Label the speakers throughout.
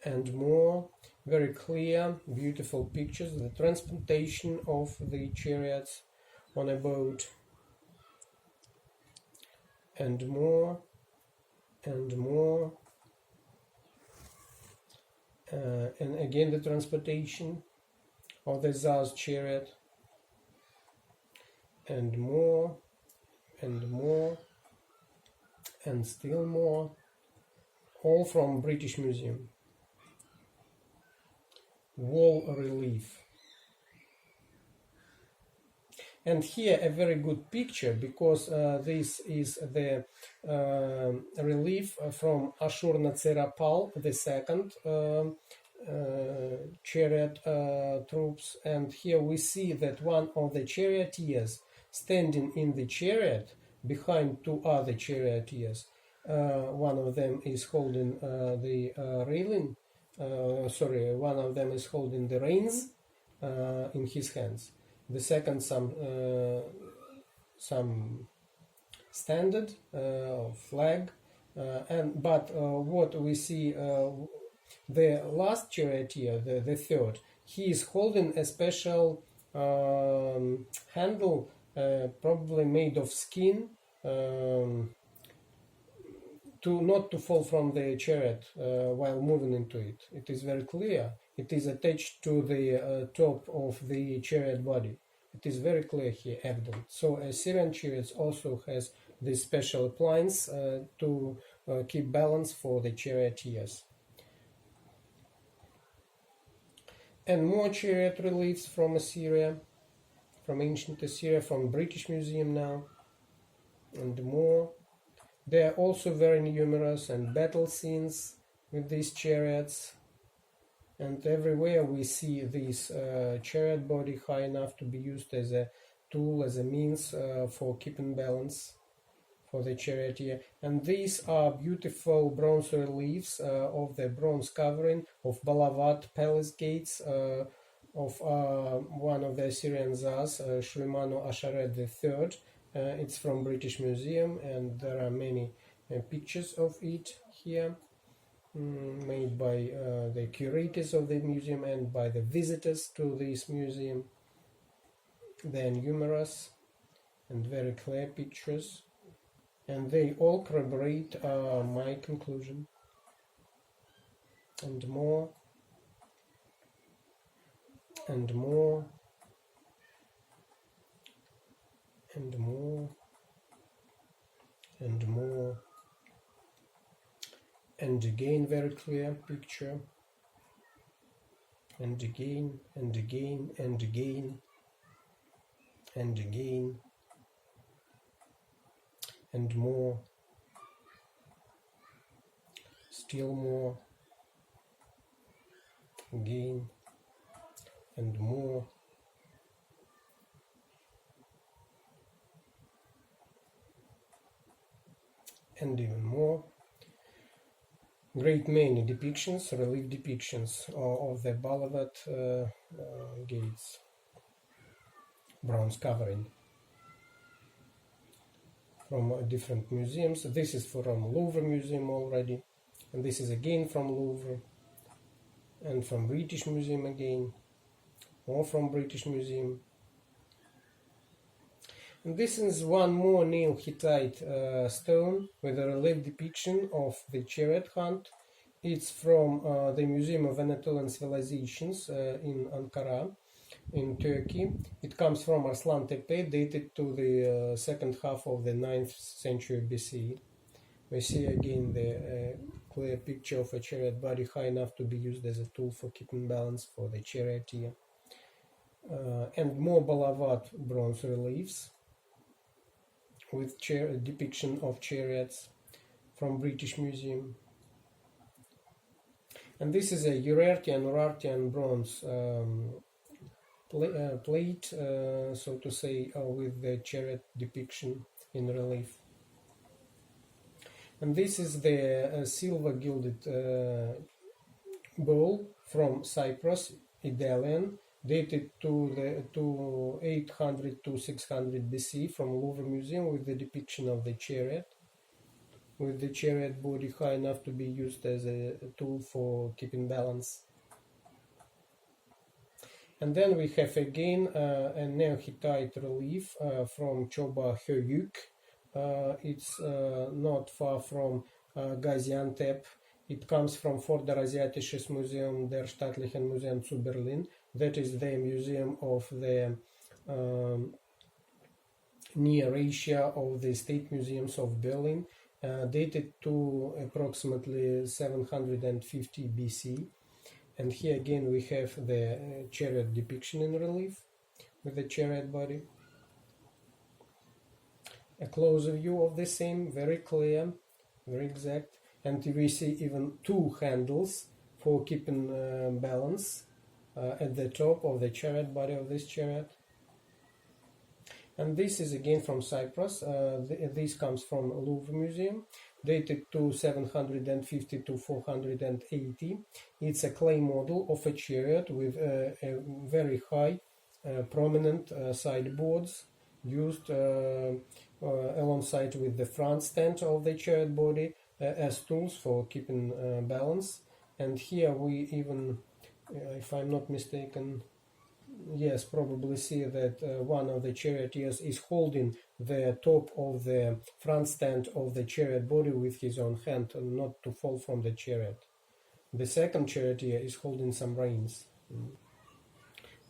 Speaker 1: and more very clear, beautiful pictures, the transportation of the chariots on a boat, and more, and more, and again the transportation of the Tsar's chariot, and more, and more, and still more, all from British Museum. Wall relief. And here a very good picture, because this is the relief from Ashur-Natsir-apal, the second chariot troops. And here we see that one of the charioteers standing in the chariot behind two other charioteers. One of them is holding the railing. One of them is holding the reins in his hands. The second some standard flag, but what we see, the last charioteer, the third, he is holding a special handle, probably made of skin, not to fall from the chariot while moving into it. It is very clear. It is attached to the top of the chariot body. It is very clear here, evident. So Assyrian chariots also has this special appliance to keep balance for the charioteers. And more chariot reliefs from Assyria, from ancient Assyria, from British Museum now, and more. They are also very numerous, and battle scenes with these chariots. And everywhere we see this chariot body high enough to be used as a tool, as a means for keeping balance for the charioteer. And these are beautiful bronze reliefs of the bronze covering of Balavat palace gates of one of the Assyrian Tsars, Shulemanu Asharet III. It's from British Museum, and there are many pictures of it here, made by the curators of the museum and by the visitors to this museum. They are numerous and very clear pictures, and they all corroborate my conclusion. And more, and more, and more, and more, and again very clear picture, and again, and again, and again, and again, and more, still more, again, and more, and even more. Great many depictions, relief depictions of the Balavat gates, bronze covering, from different museums. This is from Louvre Museum already, and this is again from Louvre, and from British Museum again, or from British Museum. And this is one more Nile Hittite stone with a relief depiction of the chariot hunt. It's from the Museum of Anatolian Civilizations in Ankara, in Turkey. It comes from Arslan Tepe, dated to the second half of the 9th century BC. We see again the clear picture of a chariot body high enough to be used as a tool for keeping balance for the charioteer. And more Balavat bronze reliefs with depiction of chariots from British Museum. And this is a Urartian, Urartian bronze plate, so to say, with the chariot depiction in relief. And this is the silver gilded bowl from Cyprus, Etalian, dated to 800 to 600 BC, from Louvre Museum, with the depiction of the chariot. with the chariot body high enough to be used as a tool for keeping balance. And then we have again a Neo-Hittite relief from Choba Höyük. It's not far from Gaziantep. It comes from Vorderasiatisches Museum der Staatlichen Museen zu Berlin. That is the museum of the Near Asia of the State Museums of Berlin, dated to approximately 750 BC. And here again we have the chariot depiction in relief with the chariot body. A closer view of the same, very clear, very exact. And we see even two handles for keeping balance at the top of the chariot body of this chariot. And this is again from Cyprus. This comes from Louvre Museum, dated to 750 to 480. It's a clay model of a chariot with a very high, prominent sideboards used alongside with the front stand of the chariot body as tools for keeping balance. And here we even, if I'm not mistaken, yes, probably see that one of the charioteers is holding the top of the front stand of the chariot body with his own hand, not to fall from the chariot. The second charioteer is holding some reins.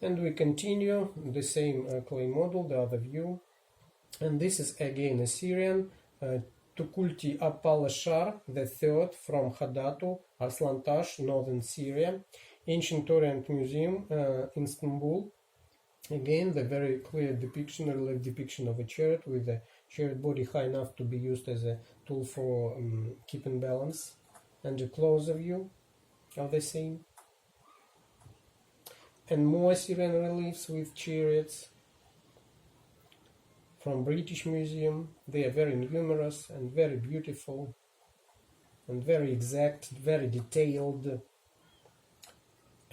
Speaker 1: And we continue the same clay model, the other view. And this is again a Syrian, Tukulti Apalashar III from Hadatu, Arslantash, northern Syria. Ancient Orient Museum in Istanbul. Again, the very clear depiction, relief depiction of a chariot with the chariot body high enough to be used as a tool for keeping balance. And a closer view of the same. And more Syrian reliefs with chariots from British Museum. They are very numerous and very beautiful and very exact, very detailed.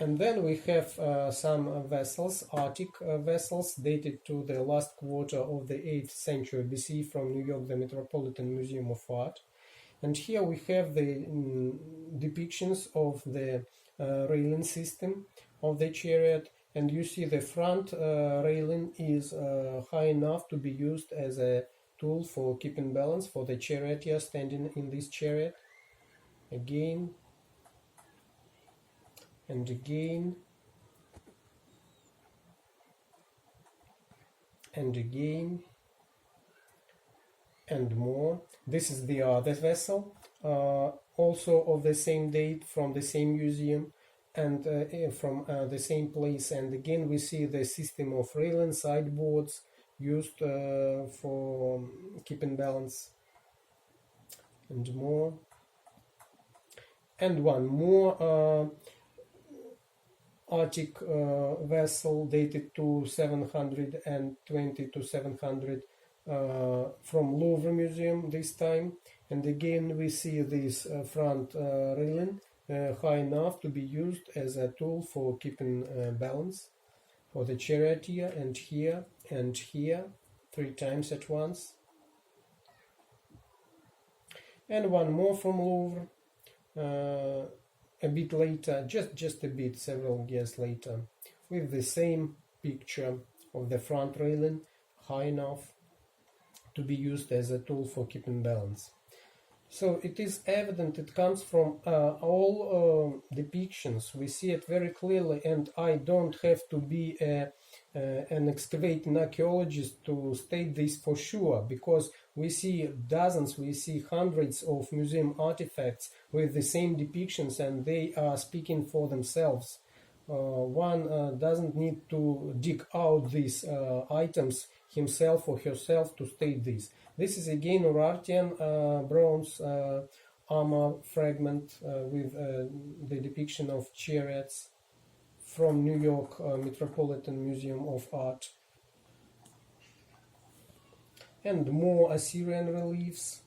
Speaker 1: And then we have some vessels, Arctic vessels, dated to the last quarter of the 8th century BC from New York, the Metropolitan Museum of Art. And here we have the depictions of the railing system of the chariot. And you see the front railing is high enough to be used as a tool for keeping balance for the charioteer standing in this chariot. Again and again and again and more. This is the other vessel, also of the same date from the same museum and from the same place. And again we see the system of railing sideboards used for keeping balance and more. And one more Arctic vessel dated to 720 to 700 from Louvre Museum this time. And again we see this front railing high enough to be used as a tool for keeping balance for the charioteer, and here 3 times at once. And one more from Louvre a bit later, just a bit, several years later, with the same picture of the front railing high enough to be used as a tool for keeping balance. So it is evident it comes from all depictions. We see it very clearly, and I don't have to be an excavating archaeologist to state this for sure, because we see dozens, we see hundreds of museum artifacts with the same depictions, and they are speaking for themselves. One doesn't need to dig out these items himself or herself to state this. This is again Urartian bronze armor fragment with the depiction of chariots from New York Metropolitan Museum of Art. And more Assyrian reliefs.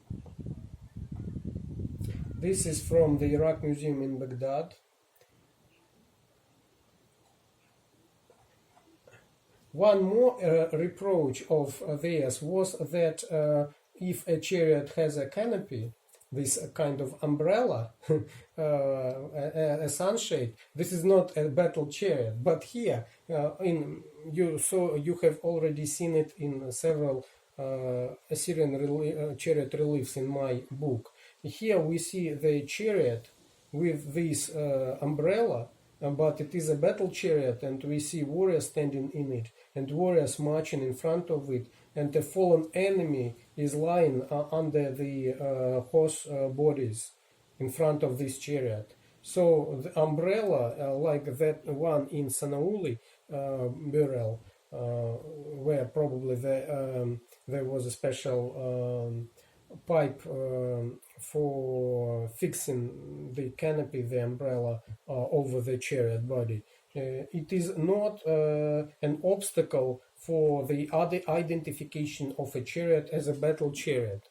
Speaker 1: This is from the Iraq Museum in Baghdad. One more reproach of theirs was that if a chariot has a canopy, this kind of umbrella, a sunshade. This is not a battle chariot, but here you have already seen it in several Assyrian chariot reliefs in my book. Here we see the chariot with this umbrella, but it is a battle chariot, and we see warriors standing in it, and warriors marching in front of it, and a fallen enemy is lying under the horse bodies in front of this chariot. So the umbrella, like that one in Sanauli burial, where probably there was a special pipe for fixing the canopy, the umbrella, over the chariot body. It is not an obstacle for the other identification of a chariot as a battle chariot.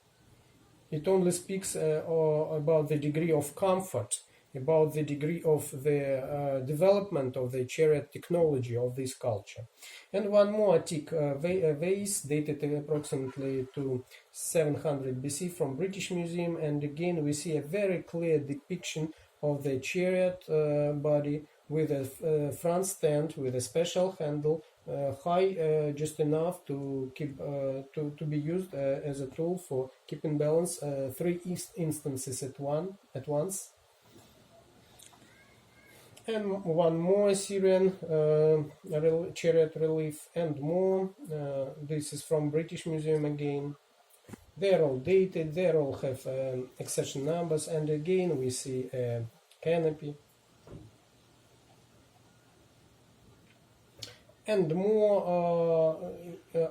Speaker 1: It only speaks about the degree of comfort, about the degree of the development of the chariot technology of this culture. And one more antique vase dated approximately to 700 BC from British Museum, and again we see a very clear depiction of the chariot body with a front stand with a special handle, high just enough to keep to be used as a tool for keeping balance, three instances at once. And one more Assyrian chariot relief and more. This is from British Museum again. They're all dated, they all have accession numbers, and again we see a canopy. And more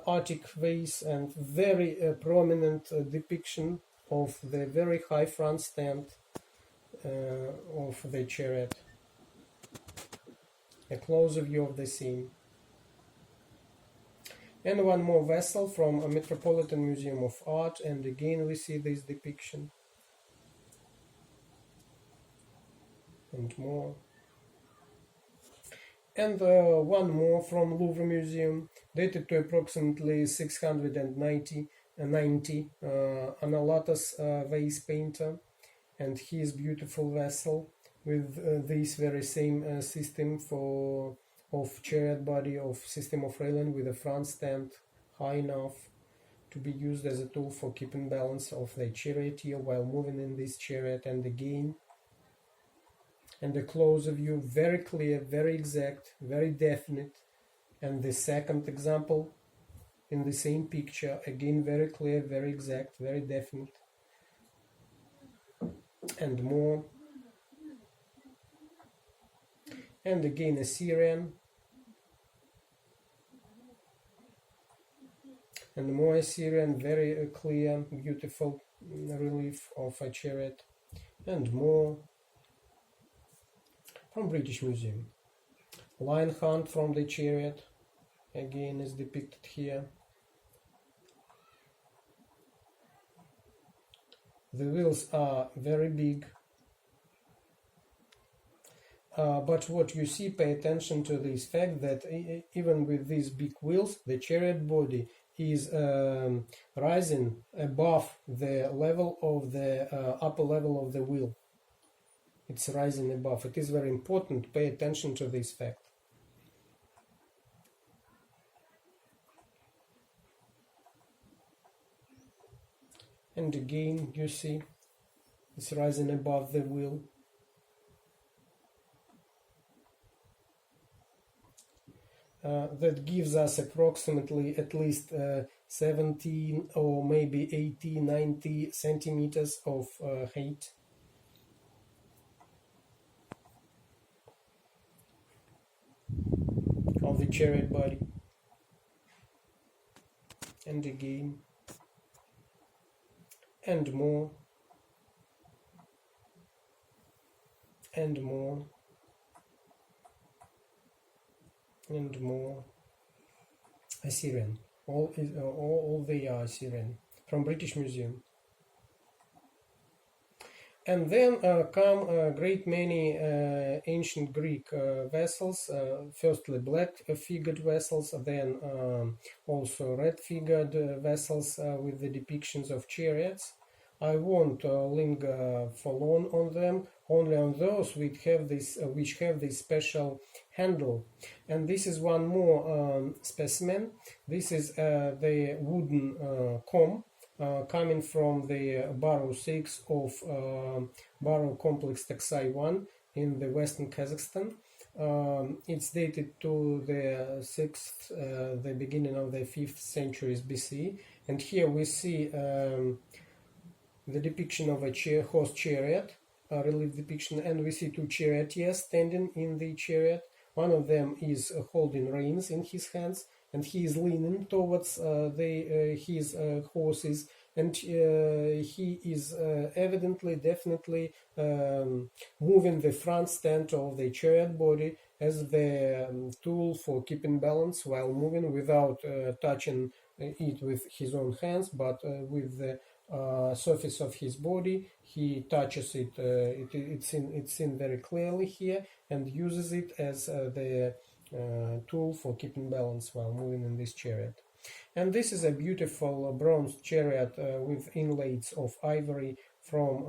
Speaker 1: Arctic vase and very prominent depiction of the very high front stand of the chariot. A closer view of the scene. And one more vessel from a Metropolitan Museum of Art, and again we see this depiction. And more. And one more from Louvre Museum, dated to approximately 690, Analatas vase painter, and his beautiful vessel with this very same system of chariot body, of system of railing with a front stand high enough to be used as a tool for keeping balance of the charioteer while moving in this chariot. And again, and the closer view, very clear, very exact, very definite. And the second example in the same picture, again very clear, very exact, very definite. And more. And again Assyrian. And more Assyrian, very clear, beautiful relief of a chariot. And more from British Museum. Lion hunt from the chariot, again is depicted here. The wheels are very big, but what you see, pay attention to this fact that even with these big wheels, the chariot body is rising above the level of the upper level of the wheel. It's rising above. It is very important. Pay attention to this fact. And again, you see, it's rising above the wheel. That gives us approximately at least 17 or maybe 80, 90 centimeters of height. Of the chariot body. And again. And more. And more. And more. Assyrian. All they are Assyrian. From British Museum. And then come a great many ancient Greek vessels, firstly black-figured vessels, then also red-figured vessels with the depictions of chariots, I won't linger for long on them, only on those which have this special handle. And this is one more specimen. This is the wooden comb coming from the Barrow 6 of Barrow Complex Taksai 1 in the western Kazakhstan. It's dated to the 6th, the beginning of the 5th centuries BC. And here we see the depiction of a horse chariot, a relief depiction, and we see two charioteers standing in the chariot. One of them is holding reins in his hands, and he is leaning towards his horses, and he is definitely moving the front stand of the chariot body as the tool for keeping balance while moving, without touching it with his own hands, but with the surface of his body. He touches it, it's seen very clearly here, and uses it as the tool for keeping balance while moving in this chariot. And this is a beautiful bronze chariot with inlays of ivory from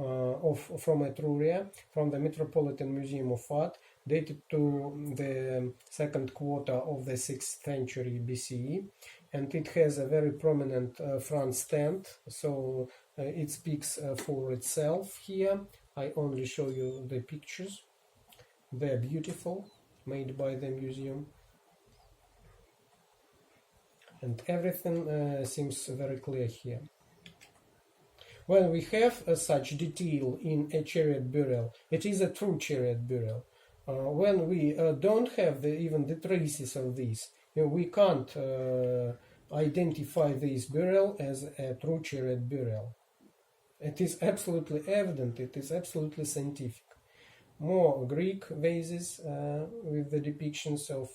Speaker 1: Etruria, from the Metropolitan Museum of Art, dated to the second quarter of the 6th century BCE. And it has a very prominent front stand, so it speaks for itself here. I only show you the pictures. They're beautiful, made by the museum. And everything seems very clear here. When we have such detail in a chariot burial, it is a true chariot burial. When we don't have even the traces of this, we can't identify this burial as a true chariot burial. It is absolutely evident, it is absolutely scientific. More Greek vases with the depictions of,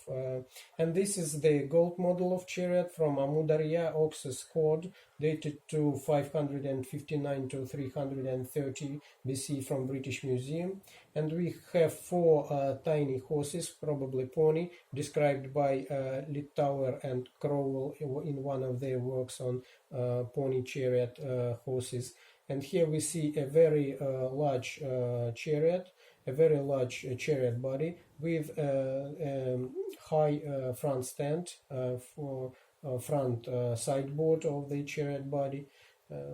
Speaker 1: and this is the gold model of chariot from Amudarya Oxus hoard, dated to 559 to 330 BC from British Museum. And we have four tiny horses, probably pony, described by Littauer and Crowell in one of their works on pony chariot horses. And here we see a very large chariot, a very large chariot body with a high front stand for front sideboard of the chariot body.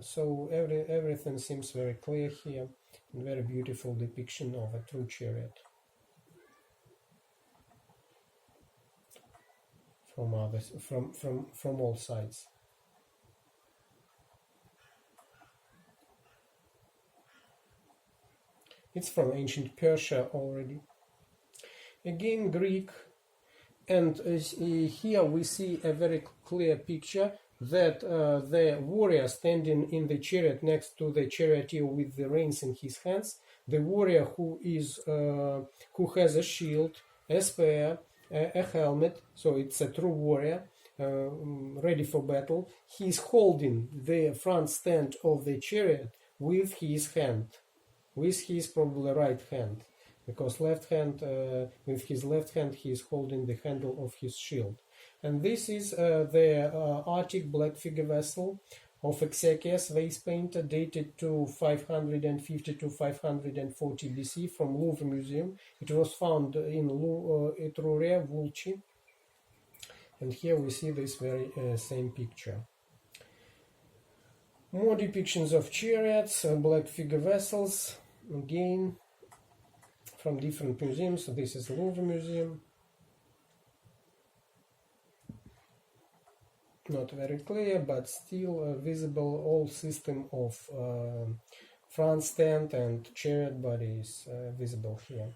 Speaker 1: So everything seems very clear here, and very beautiful depiction of a true chariot from all sides. It's from ancient Persia already. Again, Greek, and here we see a very clear picture that the warrior standing in the chariot next to the charioteer with the reins in his hands, the warrior who has a shield, a spear, a helmet, so it's a true warrior, ready for battle. He is holding the front stand of the chariot with his hand. With his probably right hand, because left hand, with his left hand he is holding the handle of his shield. And this is the Arctic black figure vessel of Exekias vase painter, dated to 550 to 540 BC from Louvre Museum. It was found in Etruria, Vulci. And here we see this very same picture. More depictions of chariots, black figure vessels, again from different museums. So this is Louvre Museum. Not very clear, but still visible all system of front stand and chariot body is visible here.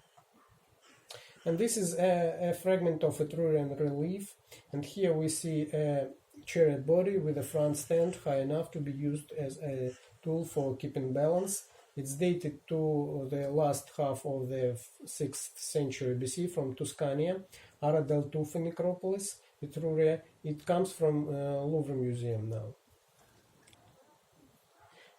Speaker 1: And this is a fragment of Etrurian relief, and here we see a chariot body with a front stand high enough to be used as a tool for keeping balance. It's dated to the last half of the 6th century BC from Tuscania, Ara del Tufa necropolis, Etruria. It comes from Louvre Museum now.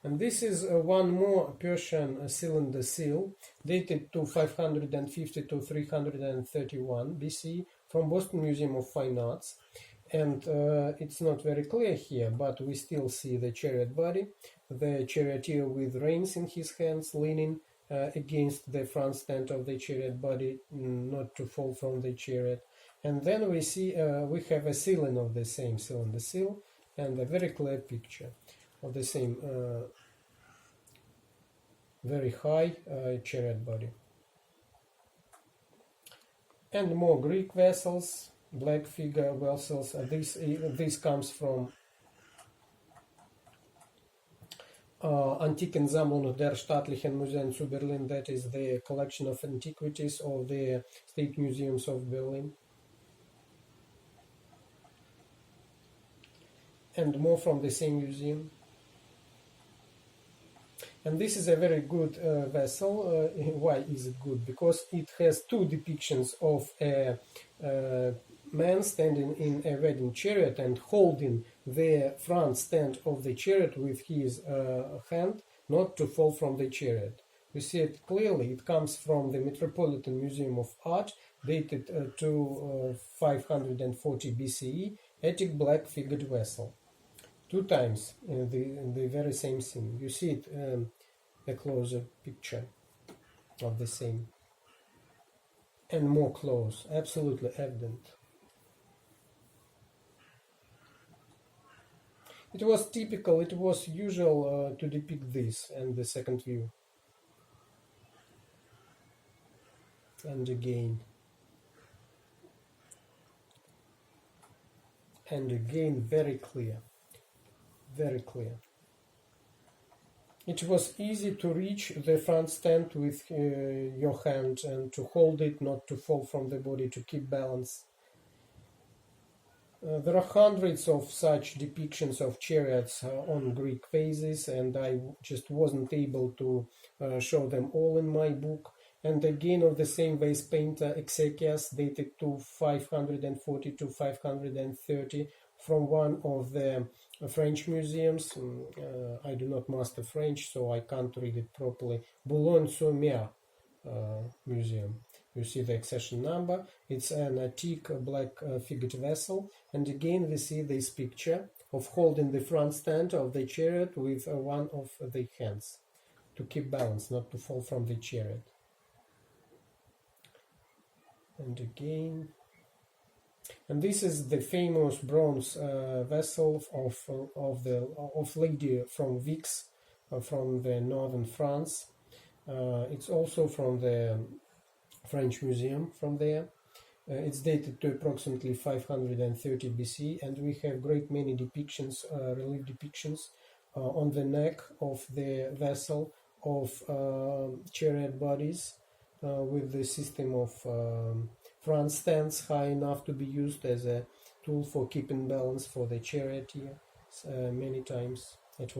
Speaker 1: And this is one more Persian cylinder seal, dated to 550 to 331 BC from Boston Museum of Fine Arts. And it's not very clear here, but we still see the chariot body the charioteer with reins in his hands, leaning against the front stand of the chariot body, not to fall from the chariot. And then we see we have a ceiling of the same cylinder seal and a very clear picture of the same very high chariot body. And more Greek vessels, black figure vessels. This comes from Antikensammlung der Staatlichen Museen zu Berlin, that is the collection of antiquities of the State Museums of Berlin. And more from the same museum. And this is a very good vessel. Why is it good? Because it has two depictions of a man standing in a wedding chariot and holding the front stand of the chariot with his hand, not to fall from the chariot. You see it clearly. It comes from the Metropolitan Museum of Art, dated to 540 BCE, Attic black figured vessel. Two times in the very same scene. You see it, a closer picture of the same. And more close, absolutely evident. It was typical, it was usual to depict this and the second view. And again. And again, very clear. Very clear. It was easy to reach the front stand with your hand and to hold it, not to fall from the body, to keep balance. There are hundreds of such depictions of chariots on Greek vases, and I just wasn't able to show them all in my book. And again of the same vase painter Exekias, dated to 540 to 530, from one of the French museums. I do not master French, so I can't read it properly. Boulogne-sur-Mer museum. You see the accession number. It's an antique black figured vessel. And again we see this picture of holding the front stand of the chariot with one of the hands to keep balance, not to fall from the chariot. And again. And this is the famous bronze vessel of Lady from Vix, from the northern France. It's also from the French museum from there. It's dated to approximately 530 BC, and we have great many depictions, relief depictions on the neck of the vessel of chariot bodies with the system of front stands high enough to be used as a tool for keeping balance for the charioteer many times.